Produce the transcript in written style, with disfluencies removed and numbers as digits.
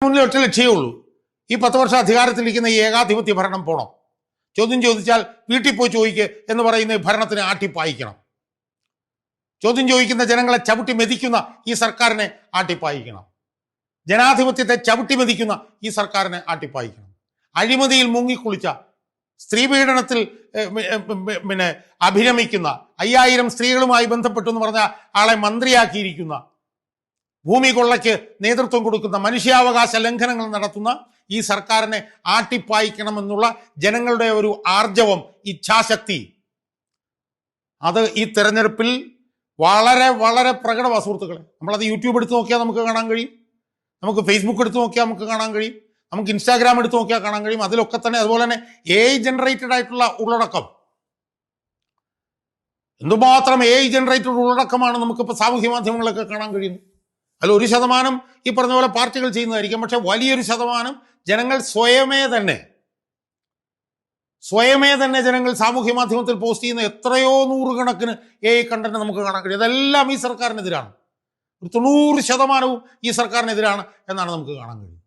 മുന്നിൽ ഒറ്റ ലക്ഷ്യമേ ഉള്ളൂ, ഈ 10 വർഷം അധികാരത്തിലിരിക്കുന്ന ഈ ഏകാധിപത്യ ഭരണം പോണം. ചോദ്യം ചോദിച്ചാൽ വീട്ടിൽ പോയി ചോദിക്കുക എന്ന് പറയുന്ന ഈ ഭരണത്തിനെ ആട്ടിപ്പായിക്കണം. ചോദ്യം ചോദിക്കുന്ന ജനങ്ങളെ ചവിട്ടി മെതിക്കുന്ന ഈ സർക്കാരിനെ ആട്ടിപ്പായിക്കണം. ജനാധിപത്യത്തെ ചവിട്ടി മെതിക്കുന്ന ഈ സർക്കാരിനെ ആട്ടിപ്പായിക്കണം. അഴിമതിയിൽ മുങ്ങിക്കുളിച്ച, സ്ത്രീ പീഡനത്തിൽ അഭിരമിക്കുന്ന, 5000 സ്ത്രീകളുമായി ബന്ധപ്പെട്ടു എന്ന് പറഞ്ഞ ആളെ മന്ത്രിയാക്കിയിരിക്കുന്ന, ഭൂമി കൊള്ളയ്ക്ക് നേതൃത്വം കൊടുക്കുന്ന, മനുഷ്യാവകാശ ലംഘനങ്ങൾ നടത്തുന്ന ഈ സർക്കാരിനെ ആട്ടിപ്പായിക്കണമെന്നുള്ള ജനങ്ങളുടെ ഒരു ആർജവം, ഇച്ഛാശക്തി, അത് ഈ തെരഞ്ഞെടുപ്പിൽ വളരെ വളരെ പ്രകടമാണ് സുഹൃത്തുക്കളെ. നമ്മളത് യൂട്യൂബ് എടുത്ത് നോക്കിയാൽ നമുക്ക് കാണാൻ കഴിയും, നമുക്ക് ഫേസ്ബുക്ക് എടുത്ത് നോക്കിയാൽ നമുക്ക് കാണാൻ കഴിയും, നമുക്ക് ഇൻസ്റ്റാഗ്രാം എടുത്ത് നോക്കിയാൽ കാണാൻ കഴിയും. അതിലൊക്കെ തന്നെ അതുപോലെ തന്നെ AI ജനറേറ്റഡ് ആയിട്ടുള്ള ഉള്ളടക്കം, എന്തുമാത്രം AI ജനറേറ്റഡ് ഉള്ളടക്കമാണ് നമുക്കിപ്പോൾ സാമൂഹ്യ മാധ്യമങ്ങളൊക്കെ കാണാൻ കഴിയുന്നത്. അതിൽ 1% ഈ പറഞ്ഞ പോലെ പാർട്ടികൾ ചെയ്യുന്നതായിരിക്കും, പക്ഷെ വലിയൊരു ശതമാനം ജനങ്ങൾ സ്വയമേ തന്നെ ജനങ്ങൾ സാമൂഹ്യ മാധ്യമത്തിൽ പോസ്റ്റ് ചെയ്യുന്ന എത്രയോ നൂറുകണക്കിന് AI കണ്ടന്റ് നമുക്ക് കാണാൻ കഴിയും. അതെല്ലാം ഈ സർക്കാരിനെതിരാണ്. 90% ഈ സർക്കാരിനെതിരാണ് എന്നാണ് നമുക്ക് കാണാൻ കഴിയും.